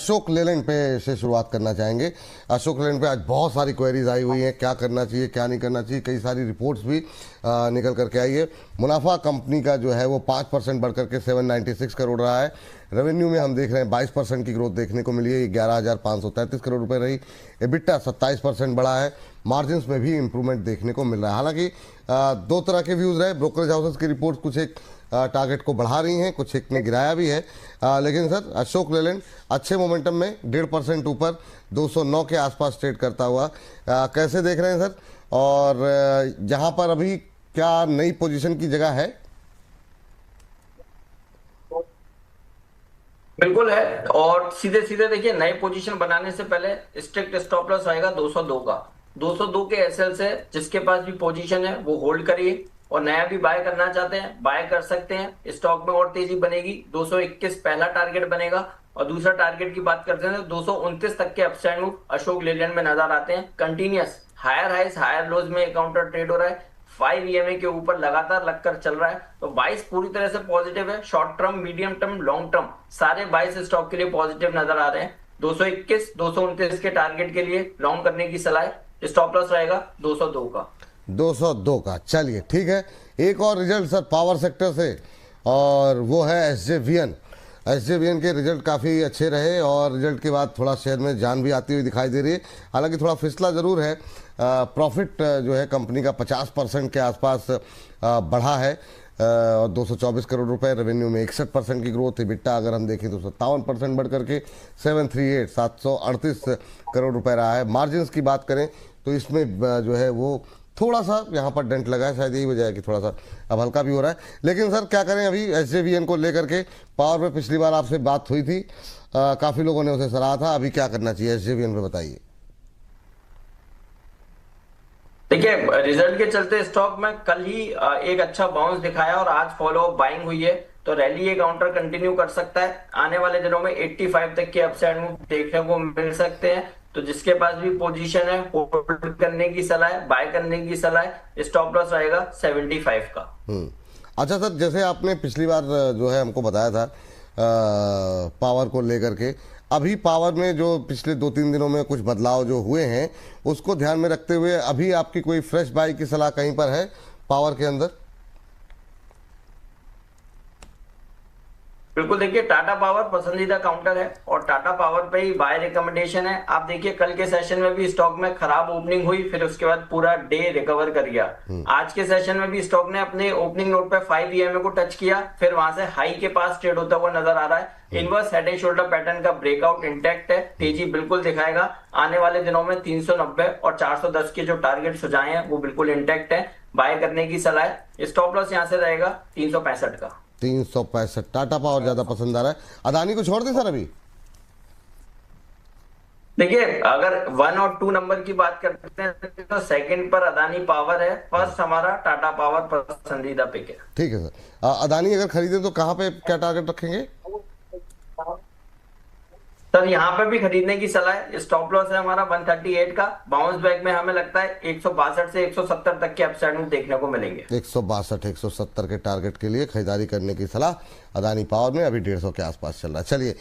अशोक लेलैंड पे से शुरुआत करना चाहेंगे। अशोक लेलैंड पे आज बहुत सारी क्वेरीज आई हुई हैं, क्या करना चाहिए क्या नहीं करना चाहिए, कई सारी रिपोर्ट्स भी निकल करके आई है। मुनाफा कंपनी का जो है वो 5% बढ़ करके 796 करोड़ रहा है। रेवेन्यू में हम देख रहे हैं 22% की ग्रोथ देखने को मिली है, 11,533 करोड़ रुपए रही। एबिटा 27% बढ़ा है। मार्जिन्स में भी इंप्रूवमेंट देखने को मिल रहा है। हालांकि दो तरह के व्यूज रहे, ब्रोकरेज हाउसेस की रिपोर्ट कुछ एक टारगेट को बढ़ा रही हैं, कुछ एक ने गिराया भी है। लेकिन सर अशोक लेलैंड अच्छे मोमेंटम में 1.5% ऊपर 209 के आसपास ट्रेड करता हुआ कैसे देख रहे हैं सर? और यहाँ पर अभी क्या नई पोजीशन की जगह है? बिल्कुल है। और सीधे सीधे देखिए, नई पोजीशन बनाने से पहले स्ट्रिक्ट स्टॉप लॉस आएगा 202 का। 202 के एसएल से जिसके पास भी पोजीशन है वो होल्ड करिए, और नया भी बाय करना चाहते हैं बाय कर सकते हैं। स्टॉक में और तेजी बनेगी। 221 पहला टारगेट बनेगा, और दूसरा टारगेट की बात करते हैं तो 229 तक के अपसाइड मूव अशोक लेलैंड में नजर आते हैं। कंटिन्यूअस हायर हाइस हायर लोज में काउंटर ट्रेड हो रहा है। 5 ईएमए के ऊपर लगातार लगकर चल रहा है। तो 22 पूरी तरह से पॉजिटिव है। Short term, medium term, long term सारे 22 स्टॉक के लिए पॉजिटिव नजर आ रहे हैं। 221 229 के टारगेट के लिए लॉन्ग करने की सलाह है। स्टॉप लॉस रहेगा 202 का। 202 का, चलिए ठीक है। एक और रिजल्ट सर पावर सेक्टर से, और वो है एसजेवीएन। एसजेवीएन के रिजल्ट काफ़ी अच्छे रहे, और रिजल्ट के बाद थोड़ा शेयर में जान भी आती हुई दिखाई दे रही है। हालांकि थोड़ा फिसला ज़रूर है। प्रॉफिट जो है कंपनी का 50% के आसपास बढ़ा है, और 224 करोड़ रुपए। रेवेन्यू में 61% की ग्रोथ है। बिट्टा अगर हम देखें तो 57% बढ़ करके 738 करोड़ रुपए रहा है। मार्जिन्स की बात करें तो इसमें जो है वो थोड़ा सा यहाँ पर डेंट लगा है, शायद यही वजह है कि थोड़ा सा अब हल्का भी हो रहा है। लेकिन सर क्या करें, अभी एसजेवीएन को लेकर के पावर पे पिछली बार आपसे बात हुई थी, काफ़ी लोगों ने उसे सराहा था। अभी क्या करना चाहिए एसजेवीएन पे, बताइए। देखिए, रिजल्ट के चलते स्टॉक में कल ही एक अच्छा बाउंस दिखाया, और आज फॉलो बाइंग हुई है। तो रैली ये काउंटर कंटिन्यू कर सकता है। आने वाले दिनों में 85 तक के अपसाइड मूव देखने को मिल सकते हैं। तो जिसके पास भी पोजीशन है होल्ड करने की सलाह है, बाय करने की सलाह है। स्टॉप लॉस रहेगा 75 का। अच्छा सर, जैसे आपने पिछली बार जो है हमको बताया था पावर को लेकर के, अभी पावर में जो पिछले 2-3 दिनों में कुछ बदलाव जो हुए हैं उसको ध्यान में रखते हुए अभी आपकी कोई फ्रेश बाई की सलाह कहीं पर है पावर के अंदर? बिल्कुल, देखिए टाटा पावर पसंदीदा काउंटर है, और टाटा पावर पे ही बाय रिकमेंडेशन है। आप देखिए कल के सेशन में भी स्टॉक में खराब ओपनिंग हुई, फिर उसके बाद पूरा डे रिकवर कर गया। आज के सेशन में भी स्टॉक ने अपने ओपनिंग नोट पे 5 ईएमए को टच किया, फिर वहां से हाई के पास ट्रेड होता हुआ नजर आ रहा है। Inverse head and shoulder pattern का ब्रेकआउट इंटैक्ट है, तेजी बिल्कुल दिखाएगा। आने वाले दिनों में 390 और 410 के जो टारगेट सुझाए हैं वो बिल्कुल इंटैक्ट है। बाय करने की सलाह है। स्टॉप लॉस यहां से रहेगा 365 का। 365। टाटा पावर ज्यादा पसंद आ रहा है। अदानी को छोड़ दे सर अभी? देखिए, अगर 1 और 2 नंबर की बात करते हैं तो सेकंड पर अदानी पावर है, फर्स्ट हमारा टाटा पावर पसंदीदा पिक है। ठीक है सर। अदानी अगर खरीदे तो कहाँ पे क्या टारगेट रखेंगे? सर यहाँ पे भी खरीदने की सलाह है। स्टॉप लॉस है हमारा 138 का। बाउंस बैक में हमें लगता है 162 से 170 तक के अपसाइड में देखने को मिलेंगे। 162 170 के टारगेट के लिए खरीदारी करने की सलाह अदानी पावर में। अभी 150 के आसपास चल रहा है। चलिए